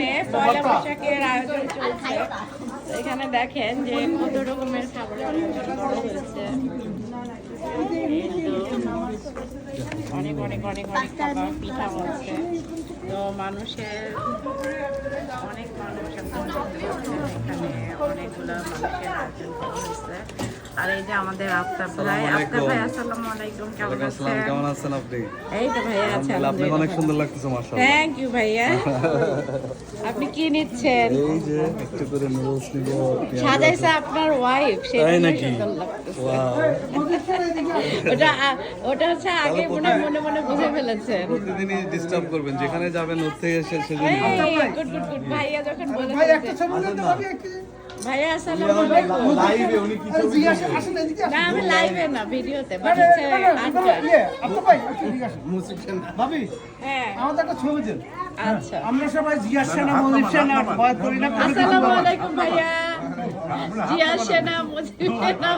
এখানে পয়লা বৈশাখের আয়োজন চলছে। এখানে দেখেন যে কত রকমের খাবারের আয়োজন করা হয়েছে। অনেক অনেক অনেক অনেক খাবার পিঠা হচ্ছে। তো মানুষের অনেক মানুষ এখন এখানে অনেকগুলো মানুষের আয়োজন করা হয়েছে। আর এই যে আমাদের আফতাব ভাই আসসালামু আলাইকুম, কেমন আছেন? কেমন আছেন আপনি? এই তো ভাইয়া আছেন, আপনাকে অনেক সুন্দর লাগতেছে মাশাআল্লাহ। থ্যাংক ইউ ভাইয়া। আপনি কি নিচ্ছেন? এই যে একটু করে নুডলস নিব। সাজাইছে আপনার ওয়াইফ, সেটা সুন্দর লাগতেছে। ওয়াও, ওটা হচ্ছে আগে মনে মনে মনে বুঝে ফেলেছেন। প্রতিদিনই ডিস্টার্ব করবেন, যেখানে যাবেন ওর থেকে এসে সেজন্য। Good good good. ভাইয়া যখন বলেছে ভাইয়া আসসালামু আলাইকুম। লাইভে উনি কি ছবি না আমি লাইভে না, ভিডিওতে পাঠাচ্ছে ভাবি হ্যাঁ আমাদের একটা ছবি দেন। আচ্ছা আমরা সবাই জিয়া সেনা মজিব সেনা ভয় করি না। আসসালামু আলাইকুম ভাইয়া। জিয়া সেনা, মজিব সেনা।